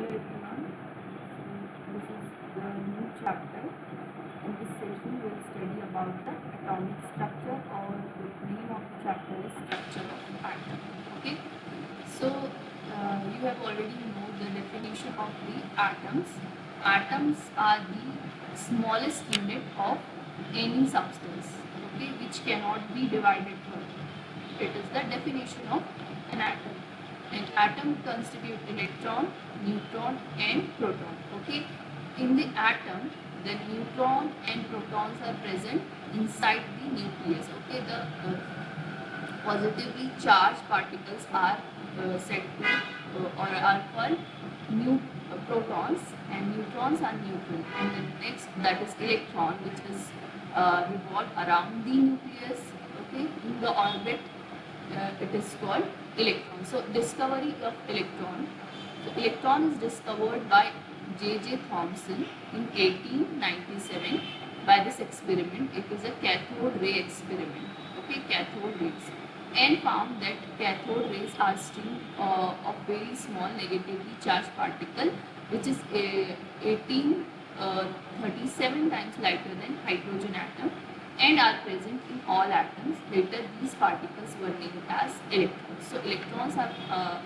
everyone. So this is a new chapter. In this session, we will study about the atomic structure, or the name of the chapter is structure of atom. Okay. So you have already know the definition of the atoms. Atoms are the smallest unit of any substance. Okay, which cannot be divided further. It is the definition of an atom. An atom constitutes electron, neutron and proton. Okay. In the atom, the neutron and protons are present inside the nucleus. Okay. The positively charged particles are said to or are called protons, and neutrons are neutral. And the next, that is electron, which is revolve around the nucleus. Okay. In the orbit, it is called electron. So discovery of electron. So electron is discovered by J.J. Thomson in 1897 by this experiment. It is a cathode ray experiment. Okay, cathode rays, and found that cathode rays are stream of very small negatively charged particle, which is 37 times lighter than hydrogen atom, and are present in all atoms. Later, these particles were named as electrons. So electrons are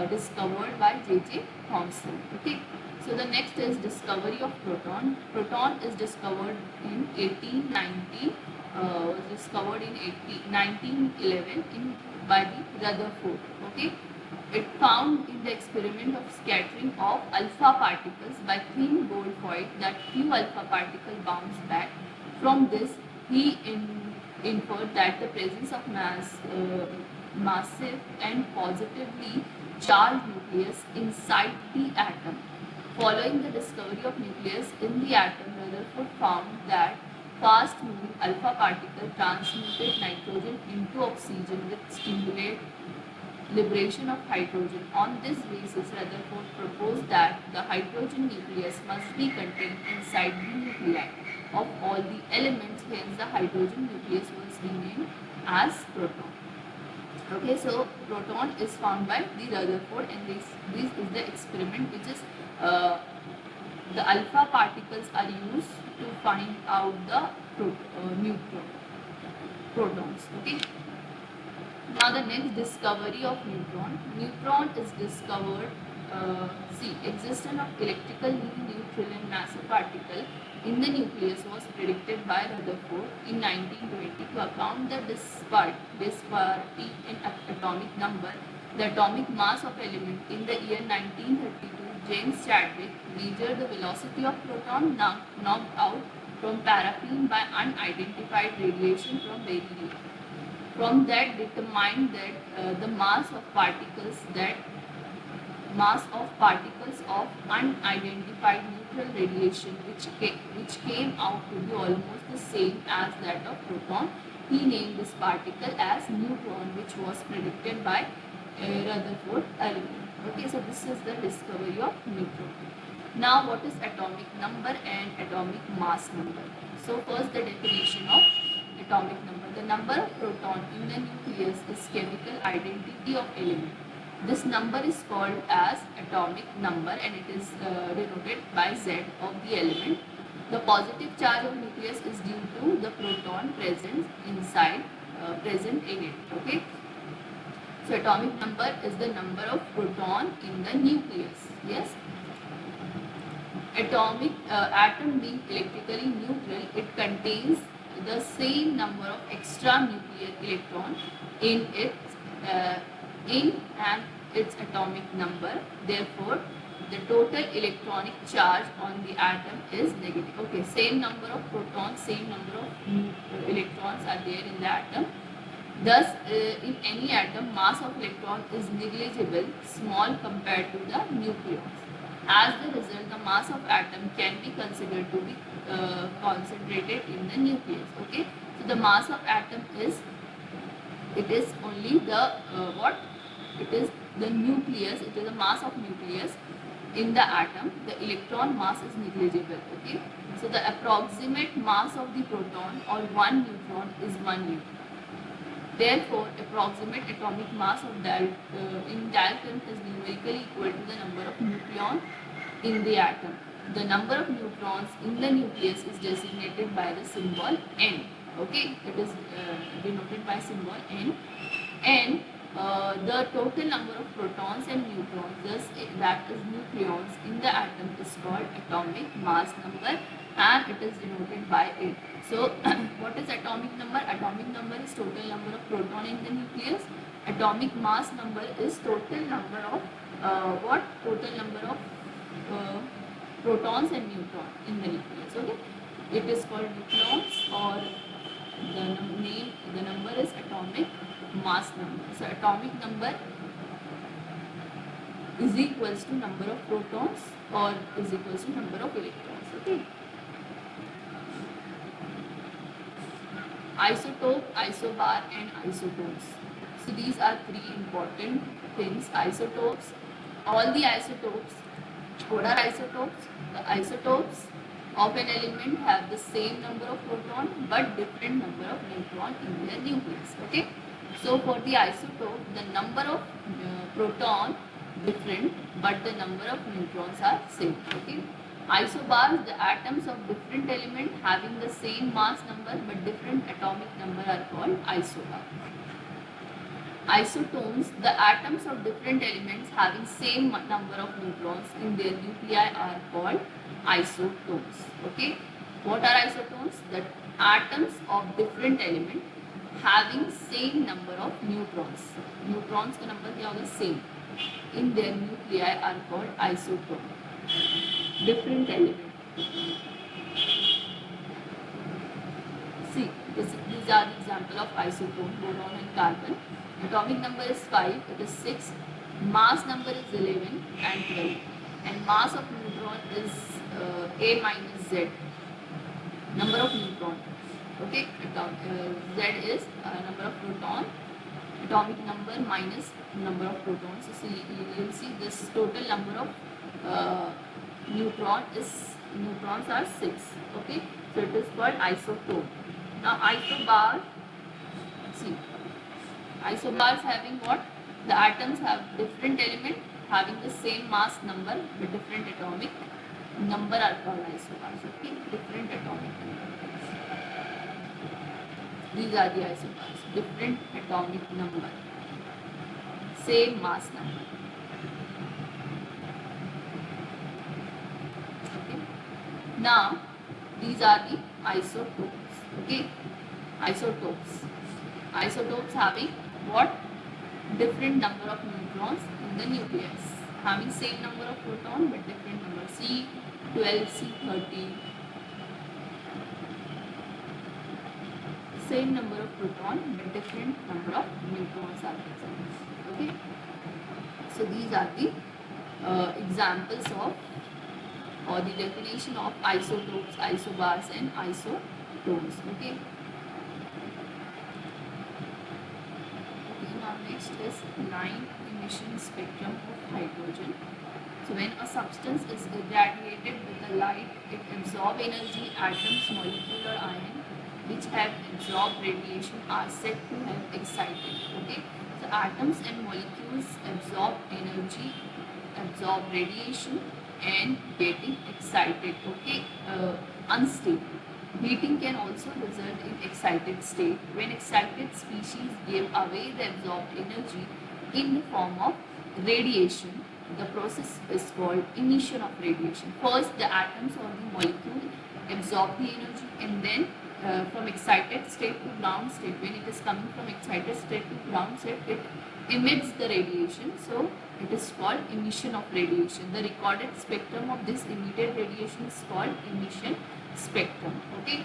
discovered by J.J. Thomson. Okay. So the next is discovery of proton. Proton is discovered in 1890. Was discovered in 1911 by the Rutherford. Okay. It found in the experiment of scattering of alpha particles by thin gold foil that few alpha particles bounce back. From this, he inferred that the presence of massive and positively charged nucleus inside the atom. Following the discovery of nucleus in the atom, Rutherford found that fast-moving alpha particle transmuted nitrogen into oxygen with stimulate liberation of hydrogen. On this basis, Rutherford proposed that the hydrogen nucleus must be contained inside the nuclei of all the elements. Hence, the hydrogen nucleus was renamed as proton. Okay, so proton is found by the Rutherford, and this is the experiment which is the alpha particles are used to find out the protons. Okay. Now the next, discovery of neutron. Neutron is discovered. Existence of electrically neutral and massive particle in the nucleus was predicted by Rutherford in 1920 to account the disparity in atomic number. The atomic mass of element in the year 1932, James Chadwick measured the velocity of proton knocked out from paraffin by unidentified radiation from beryllium. From that, determined that the mass of particles of unidentified neutral radiation, which came out to be almost the same as that of proton. He named this particle as neutron, which was predicted by Rutherford earlier. Okay, so this is the discovery of neutron. Now, what is atomic number and atomic mass number? So first, the definition of atomic number. The number of proton in the nucleus is chemical identity of element. This number is called as atomic number, and it is denoted by Z of the element. The positive charge of nucleus is due to the proton present in it. Okay. So atomic number is the number of proton in the nucleus. Yes. Atom being electrically neutral, it contains the same number of extra nuclear electrons in its atomic number. Therefore, the total electronic charge on the atom is negative. Okay, same number of protons, same number of electrons are there in the atom. Thus, in any atom, mass of electron is negligible, small compared to the nucleons. As the result, the mass of atom can be considered to be concentrated in the nucleus. Okay, so the mass of atom is only the it is the nucleus. It is the mass of nucleus in the atom. The electron mass is negligible. Okay, so the approximate mass of the proton or one neutron is 1 neutron. Therefore, approximate atomic mass of in dalton is numerically equal to the number of nucleons in the atom. The number of neutrons in the nucleus is designated by the symbol N. Okay, it is denoted by symbol N. And the total number of protons and neutrons, thus that is nucleons in the atom, is called atomic mass number, and it is denoted by 8. So what is atomic number? Atomic number is total number of proton in the nucleus. Atomic mass number is total number of what? Total number of protons and neutrons in the nucleus. Okay, it is called nucleons, or the number is atomic mass number. So atomic number is equals to number of protons or is equals to number of electrons. Okay. Isotope, isobar and isotopes. So these are three important things. Isotopes, all the isotopes. What are isotopes? The isotopes of an element have the same number of proton but different number of neutron in their nucleus. Okay. So for the isotope, the number of proton different but the number of neutrons are same. Okay. Isobars, the atoms of different element having the same mass number but different atomic number are called isobar. Isotones, the atoms of different elements having same number of neutrons in their nuclei are called isotones. Okay. What are isotones? The atoms of different element having same number of neutrons. Neutrons का number क्या होगा? Same. In their nuclei are called isotone. Different element. See, these are the example of isotone, boron and carbon. Atomic number is 5, it is 6. Mass number is 11 and 12. And mass of neutron is A minus Z. Number of neutron. Okay, Z is number of proton. Atomic number minus number of protons. So you will see this total number of neutrons are 6. Okay, so it is called isotope. Now isobar, see, isobars having what? The atoms have different element having the same mass number but different atomic number are called isobars. Okay, different atomic number. These are the isobars. Different atomic number, same mass number. Okay. Now these are the isotopes. Okay, isotopes. Isotopes having what? Different number of neutrons in the nucleus, having same number of proton but different number. C12, C30. Same number of proton but different number of neutrons are present. Okay. So these are the examples of or the definition of isotopes, isobars and isotones. Okay. Now next is line emission spectrum of hydrogen. So when a substance is irradiated with the light, it absorbs energy. Atoms, molecule or ion which have absorbed radiation are said to have excited. Okay. So atoms and molecules absorb energy, absorb radiation and getting excited. Okay. Unstable. Heating can also result in excited state. When excited species give away the absorbed energy in the form of radiation, the process is called emission of radiation. First, the atoms or the molecule absorb the energy, and then from excited state to ground state, when it is coming from excited state to ground state, it emits the radiation. So it is called emission of radiation. The recorded spectrum of this emitted radiation is called emission spectrum. Okay.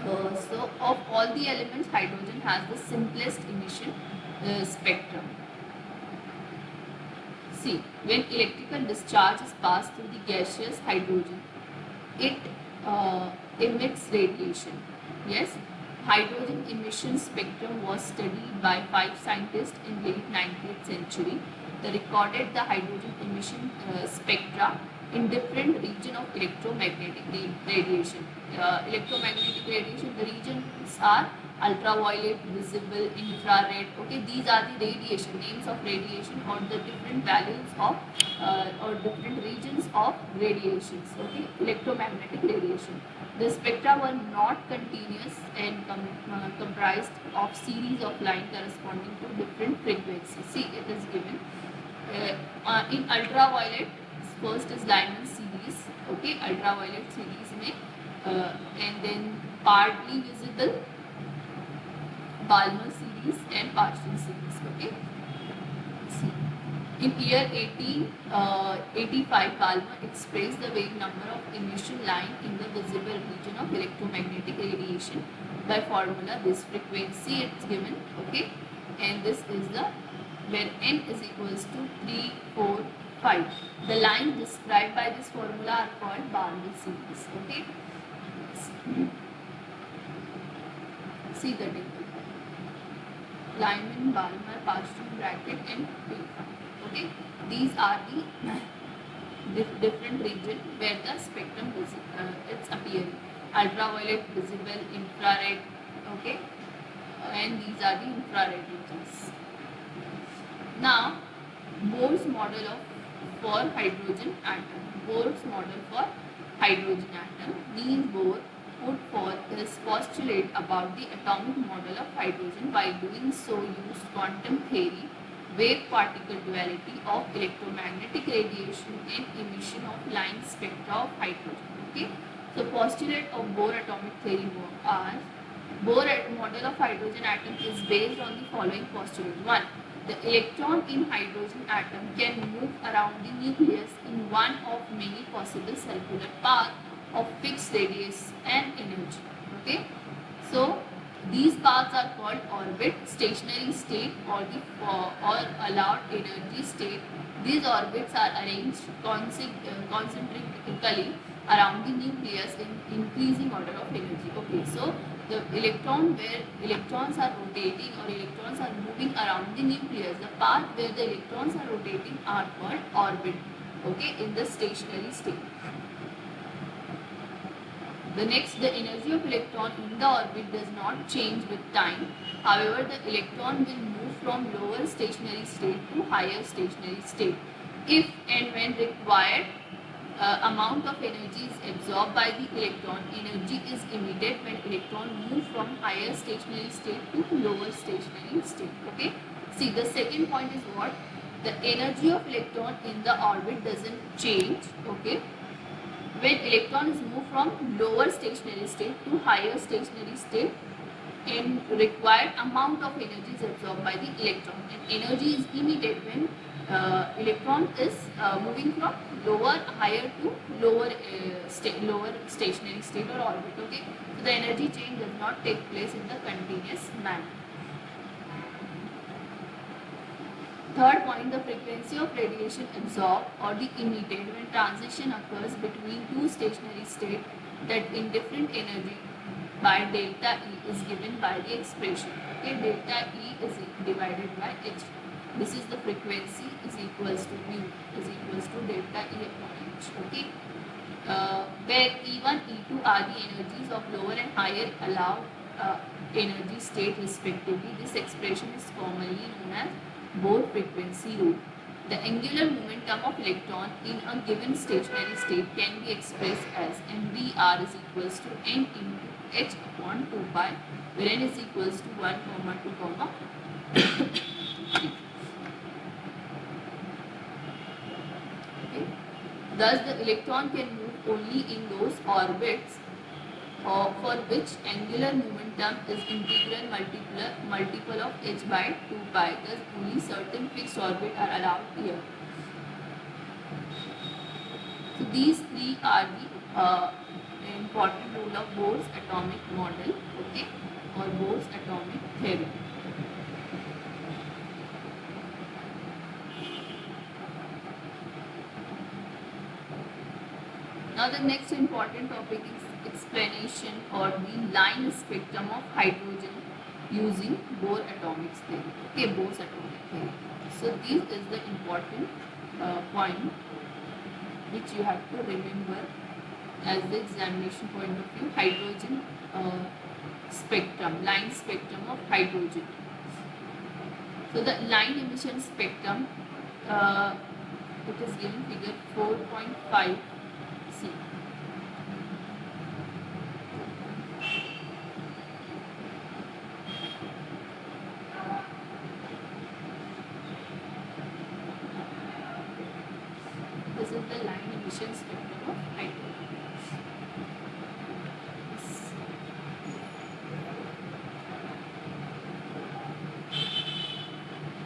So of all the elements, hydrogen has the simplest emission spectrum. See, when electrical discharge is passed through the gaseous hydrogen, it emits radiation. Yes, hydrogen emission spectrum was studied by 5 scientists in late 19th century. They recorded the hydrogen emission spectra in different region of electromagnetic radiation. Electromagnetic radiation, the regions are ultraviolet, visible, infrared. Okay, these are the radiation, names of radiation, or the different values of or different regions of radiations. Okay, electromagnetic radiation. The spectra were not continuous and comprised of series of lines corresponding to different frequencies. See, it is given in ultraviolet. First is Lyman series. Okay, ultraviolet series में and then partly visible, Balmer series and partial series. Okay. See. In year 1885, Balmer expressed the wave number of emission line in the visible region of electromagnetic radiation by formula. This frequency it's given. Okay, and this is the where n is equals to 3, 4, 5. The lines described by this formula are called Balmer series. Okay. See the table. Lyman, Balmer, partial bracket and P5. Okay, these are the different region where the spectrum is it's appearing. Ultraviolet, visible, infrared. Okay, and these are the infrared regions. Now, Bohr's model for hydrogen atom. Bohr's model for hydrogen atom. Niels Bohr put forth his postulate about the atomic model of hydrogen. By doing so, used quantum theory, wave particle duality of electromagnetic radiation and emission of line spectra of hydrogen. Okay, so postulate of Bohr atomic theory are Bohr model of hydrogen atom is based on the following postulate. 1. The electron in hydrogen atom can move around the nucleus in one of many possible circular paths of fixed radius and energy. Okay, so these paths are called orbit, stationary state, or the or allowed energy state. These orbits are arranged concentrically around the nucleus in increasing order of energy. Okay, so the electron where electrons are rotating or electrons are moving around the nucleus, the path where the electrons are rotating are called orbit. Okay, in the stationary state. The next, the energy of electron in the orbit does not change with time. However, the electron will move from lower stationary state to higher stationary state. If and when required, amount of energy is absorbed by the electron, energy is emitted when electron move from higher stationary state to lower stationary state. Okay. See, the second point is what? The energy of electron in the orbit doesn't change. Okay. When electron is moved from lower stationary state to higher stationary state, and required amount of energy is absorbed by the electron, and energy is emitted when electron is moving from higher to lower stationary state or orbit. Okay, so the energy change does not take place in the continuous manner. Third point, the frequency of radiation absorbed or the emitted when transition occurs between two stationary states that in different energy by delta E is given by the expression. Okay, delta E is divided by H. This is the frequency is equals to mu is equals to delta E upon H. Okay, where E1, E2 are the energies of lower and higher allowed energy state respectively. This expression is commonly known as Bohr frequency rule. The angular momentum of electron in a given stationary state can be expressed as mvr is equals to n into h upon 2 pi, where n is equals to 1, 2, 3. Okay. Thus, the electron can move only in those orbits for which angular momentum is integral multiple of h by 2 pi. Thus, only certain fixed orbits are allowed here. So, these three are the important rule of Bohr's atomic model, okay, or Bohr's atomic theory. Now, the next important topic is explanation or the line spectrum of hydrogen using Bohr atomic theory. Okay, Bohr's atomic theory. So this is the important point which you have to remember as the examination point of view. Hydrogen spectrum, line spectrum of hydrogen. So the line emission spectrum, it is given figure 4.5 C. This is the line emission spectrum of hydrogen.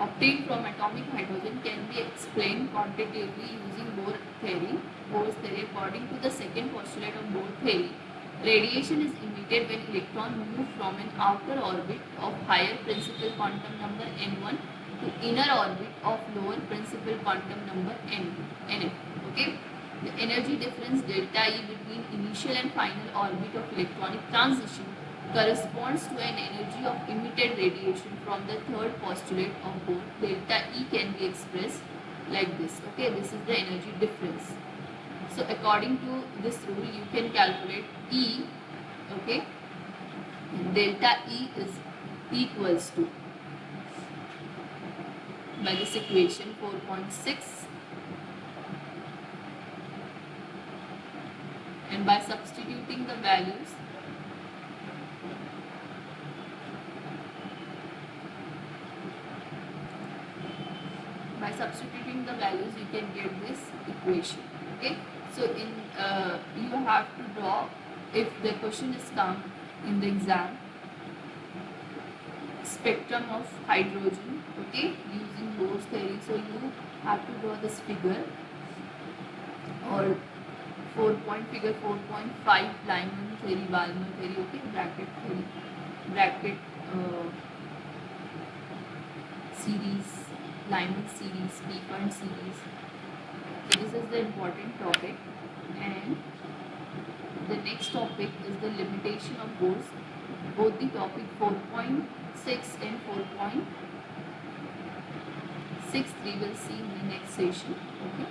Obtained from atomic hydrogen can be explained quantitatively using Bohr theory. Bohr's theory, according to the second postulate of Bohr theory, radiation is emitted when electrons move from an outer orbit of higher principal quantum number n1 to inner orbit of lower principal quantum number nf. Okay. The energy difference delta E between initial and final orbit of electronic transition corresponds to an energy of emitted radiation from the third postulate of Bohr. Delta E can be expressed like this. Okay, this is the energy difference. So according to this rule, you can calculate E. Okay, delta E is equals to, by this equation 4.6, and by substituting the values, you can get this equation. Okay, so in you have to draw, if the question is come in the exam, spectrum of hydrogen, okay, using Bohr's theory. So you have to draw this figure, or figure 4.5 Lyman theory, Balmer theory, okay, bracket theory, bracket series, Lyman series, P-point series. So this is the important topic, and the next topic is the limitation of Bohr's. Both the topic 4.6 and 4.6 we will see in the next session. Okay.